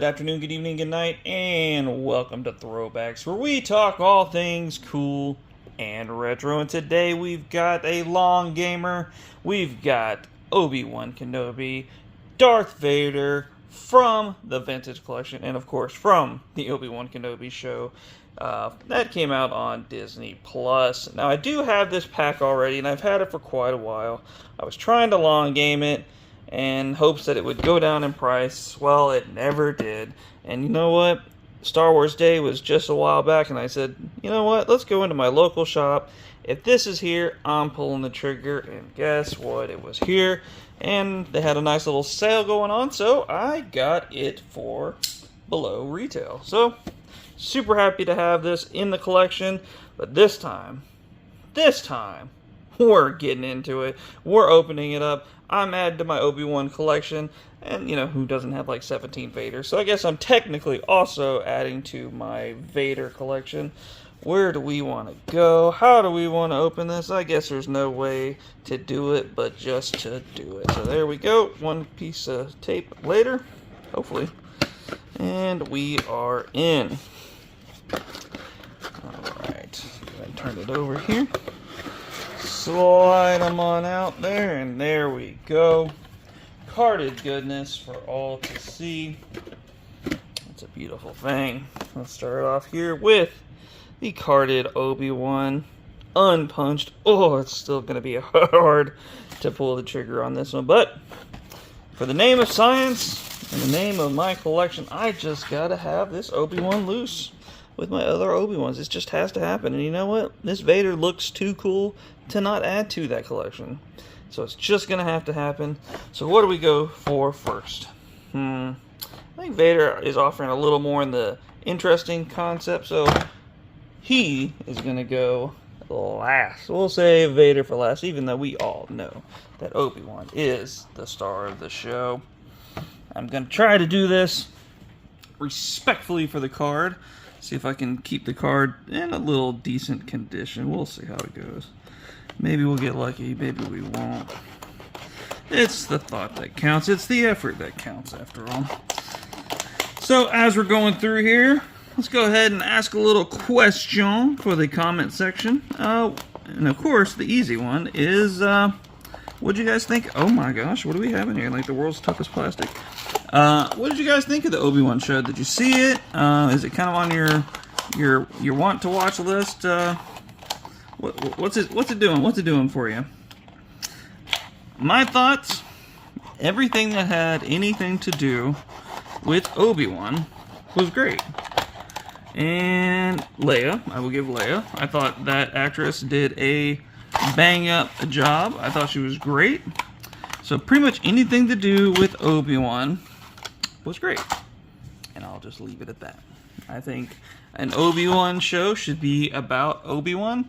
Good afternoon, good evening, good night, and welcome to Throwbacks, where we talk all things cool and retro. And today we've got a long gamer. We've got Obi-Wan Kenobi, Darth Vader from the Vintage Collection, and of course from the Obi-Wan Kenobi show. That came out on Disney Plus. Now I do have this pack already, and I've had it for quite a while. I was trying to long game it in hopes that it would go down in price. Well, it never did. And you know what? Star Wars Day was just a while back, and I said, you know what? Let's go into my local shop. If this is here, I'm pulling the trigger. And guess what? It was here. And they had a nice little sale going on, so I got it for below retail. So, super happy to have this in the collection. But this time, we're getting into it. We're opening it up. I'm adding to my Obi-Wan collection, and you know, who doesn't have like 17 Vaders? So I guess I'm technically also adding to my Vader collection. Where do we want to go? How do we want to open this? I guess there's no way to do it but just to do it. So there we go. One piece of tape later, hopefully. And we are in. Alright, go ahead and turn it over here. Slide them on out there, and there we go. Carded goodness for all to see. It's a beautiful thing. Let's start off here with the carded Obi-Wan, unpunched. Oh, it's still going to be hard to pull the trigger on this one, but for the name of science and the name of my collection, I just got to have this Obi-Wan loose with my other Obi-Wans. It just has to happen. And you know what? This Vader looks too cool to not add to that collection. So it's just going to have to happen. So what do we go for first? I think Vader is offering a little more in the interesting concept. So he is going to go last. We'll save Vader for last, even though we all know that Obi-Wan is the star of the show. I'm going to try to do this respectfully for the card. See if I can keep the card in a little decent condition. We'll see how it goes. Maybe we'll get lucky, maybe we won't. It's the thought that counts. It's the effort that counts, after all. So, as we're going through here, let's go ahead and ask a little question for the comment section. And of course, the easy one is, what'd you guys think? Oh my gosh, what do we have in here? Like the world's toughest plastic. What did you guys think of the Obi-Wan show? Did you see it? Is it kind of on your want to watch list? What's it doing? What's it doing for you? My thoughts: everything that had anything to do with Obi-Wan was great. And Leia, I will give Leia. I thought that actress did a bang up job. I thought she was great. So pretty much anything to do with Obi-Wan was great. And I'll just leave it at that. I think an Obi-Wan show should be about Obi-Wan.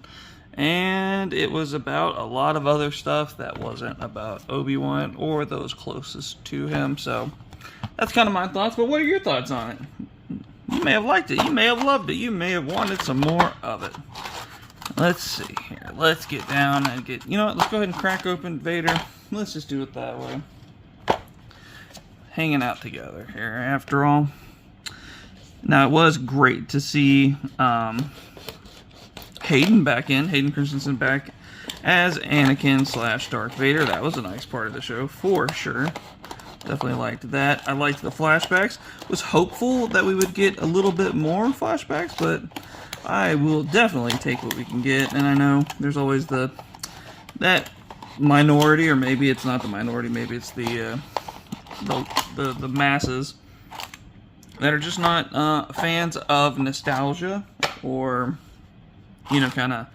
And it was about a lot of other stuff that wasn't about Obi-Wan or those closest to him. So that's kind of my thoughts. But what are your thoughts on it? You may have liked it. You may have loved it. You may have wanted some more of it. Let's see here. Let's get down and get... You know what? Let's go ahead and crack open Vader. Let's just do it that way. Hanging out together here, after all. Now, it was great to see Hayden back in. Hayden Christensen back as Anakin / Darth Vader. That was a nice part of the show, for sure. Definitely liked that. I liked the flashbacks. Was hopeful that we would get a little bit more flashbacks, but I will definitely take what we can get. And I know there's always that minority, or maybe it's not the minority, maybe it's the masses that are just not fans of nostalgia, or you know, kind of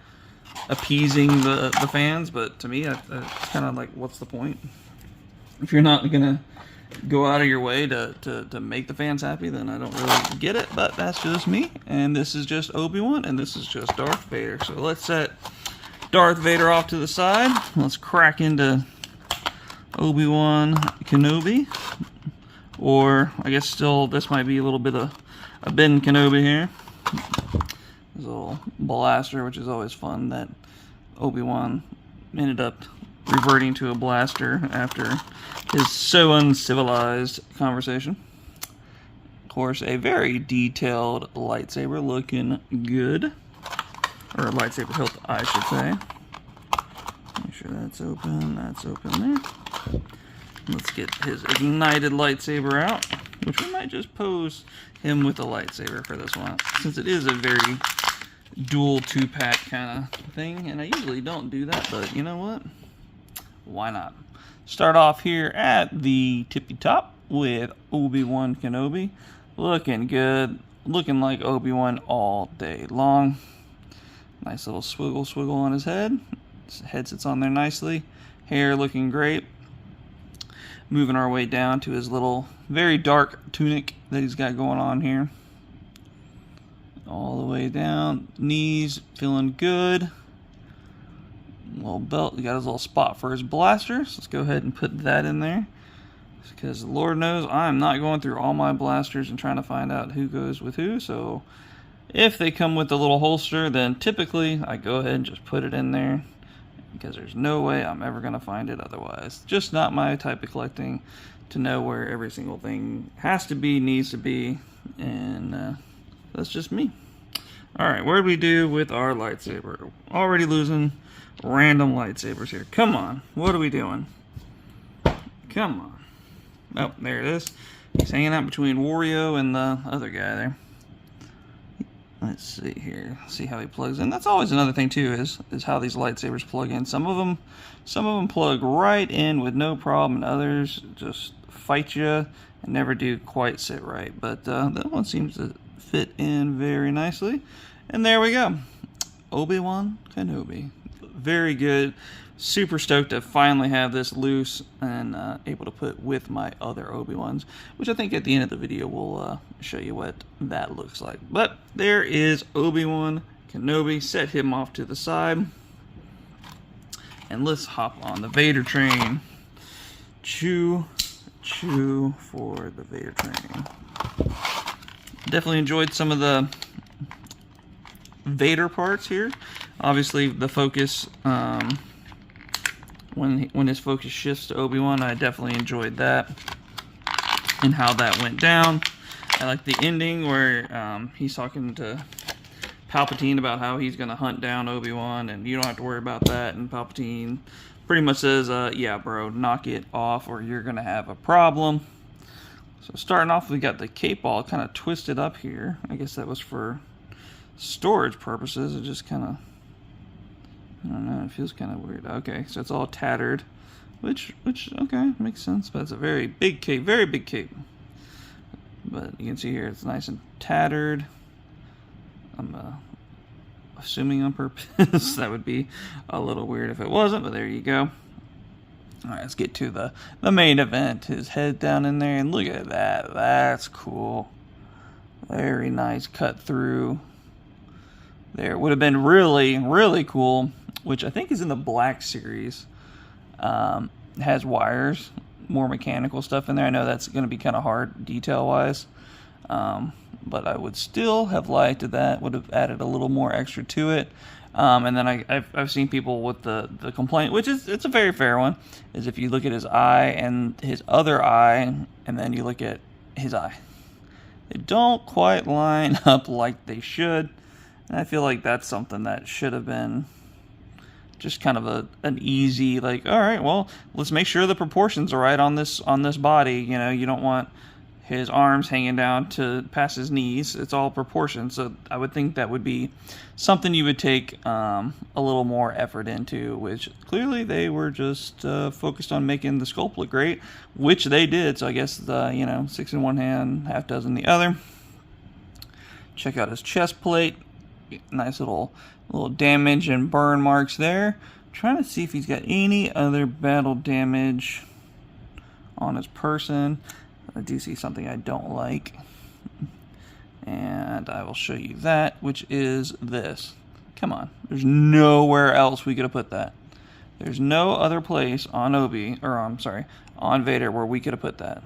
appeasing the fans. But to me, it's kind of like, what's the point if you're not gonna go out of your way to make the fans happy? Then I don't really get it. But that's just me, and this is just Obi-Wan, and this is just Darth Vader. So let's set Darth Vader off to the side. Let's crack into Obi-Wan Kenobi. Or, I guess still, this might be a little bit of a Ben Kenobi here. There's a little blaster, which is always fun, that Obi-Wan ended up reverting to a blaster after his so uncivilized conversation. Of course, a very detailed lightsaber, looking good. Or a lightsaber hilt, I should say. Make sure that's open there. Let's get his ignited lightsaber out, which we might just pose him with a lightsaber for this one, since it is a very dual two-pack kind of thing, and I usually don't do that, but you know what? Why not? Start off here at the tippy top with Obi-Wan Kenobi. Looking good. Looking like Obi-Wan all day long. Nice little swiggle on his head. His head sits on there nicely. Hair looking great. Moving our way down to his little, very dark tunic that he's got going on here. All the way down. Knees feeling good. Little belt. He got his little spot for his blaster. So let's go ahead and put that in there. Because Lord knows I'm not going through all my blasters and trying to find out who goes with who. So if they come with a little holster, then typically I go ahead and just put it in there. Because there's no way I'm ever going to find it otherwise. Just not my type of collecting to know where every single thing has to be, needs to be. And that's just me. Alright, what did we do with our lightsaber? Already losing random lightsabers here. Come on. What are we doing? Come on. Oh, there it is. He's hanging out between Wario and the other guy there. Let's see here. See how he plugs in. That's always another thing too, is how these lightsabers plug in. Some of them plug right in with no problem, and others just fight you and never do quite sit right. But that one seems to fit in very nicely. And there we go. Obi-Wan Kenobi. Very good. Super stoked to finally have this loose and able to put with my other Obi-Wans, which I think at the end of the video will show you what that looks like. But there is Obi-Wan Kenobi. Set him off to the side. And let's hop on the Vader train. Choo for the Vader train. Definitely enjoyed some of the Vader parts here. Obviously the focus, when his focus shifts to Obi-Wan, I definitely enjoyed that and how that went down. I like the ending where he's talking to Palpatine about how he's going to hunt down Obi-Wan and you don't have to worry about that, and Palpatine pretty much says, yeah bro, knock it off or you're going to have a problem. So starting off, we got the cape all kind of twisted up here. I guess that was for storage purposes. It just kind of, I don't know, it feels kind of weird. Okay, so it's all tattered, which okay, makes sense. But it's a very big cape, very big cape. But you can see here it's nice and tattered. I'm assuming on purpose. That would be a little weird if it wasn't, but there you go. Alright, let's get to the main event. His head down in there, and look at that. That's cool. Very nice cut through. There would have been really cool, which I think is in the Black series. Has wires, more mechanical stuff in there. I know that's going to be kind of hard detail-wise, but I would still have liked that. Would have added a little more extra to it. And then I've seen people with the complaint, which it's a very fair one, is if you look at his eye and his other eye, and then you look at his eye, they don't quite line up like they should. And I feel like that's something that should have been just kind of an easy, like, all right, well, let's make sure the proportions are right on this body. You know, you don't want his arms hanging down to past his knees. It's all proportions. So I would think that would be something you would take a little more effort into, which clearly they were just focused on making the sculpt look great, which they did. So I guess the 6 in one hand, half dozen the other. Check out his chest plate. Nice little damage and burn marks there. Trying to see if he's got any other battle damage on his person. I do see something I don't like, and I will show you that, which is this. Come on, there's nowhere else we could have put that. There's no other place on on Vader where we could have put that.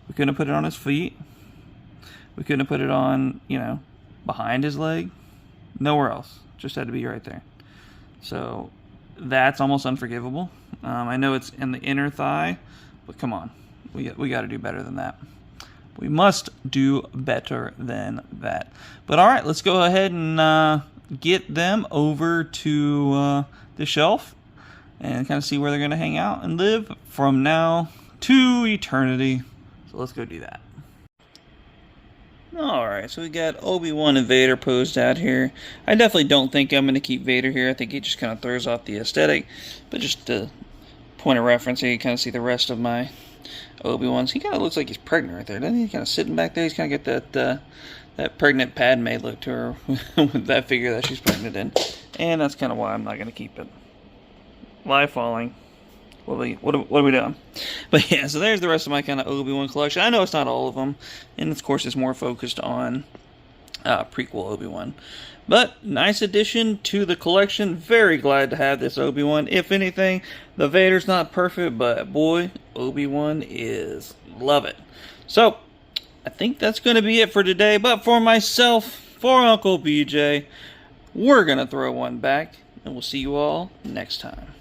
We couldn't have put it on his feet. We couldn't have put it on, behind his leg. Nowhere else. Just had to be right there. So that's almost unforgivable. I know it's in the inner thigh, but come on. We got to do better than that. We must do better than that. But all right, let's go ahead and get them over to the shelf and kind of see where they're going to hang out and live from now to eternity. So let's go do that. Alright, so we got Obi-Wan and Vader posed out here. I definitely don't think I'm going to keep Vader here. I think he just kind of throws off the aesthetic. But just a point of reference here, you kind of see the rest of my Obi-Wans. He kind of looks like he's pregnant right there, doesn't he? He's kind of sitting back there. He's kind of got that pregnant Padme look to her with that figure that she's pregnant in. And that's kind of why I'm not going to keep it. Live falling. What are we doing? But yeah, so there's the rest of my kind of Obi-Wan collection. I know it's not all of them, and of course it's more focused on prequel Obi-Wan. But nice addition to the collection. Very glad to have this Obi-Wan. If anything, the Vader's not perfect, but boy, Obi-Wan is. Love it. So, I think that's going to be it for today. But for myself, for Uncle BJ, we're going to throw one back, and we'll see you all next time.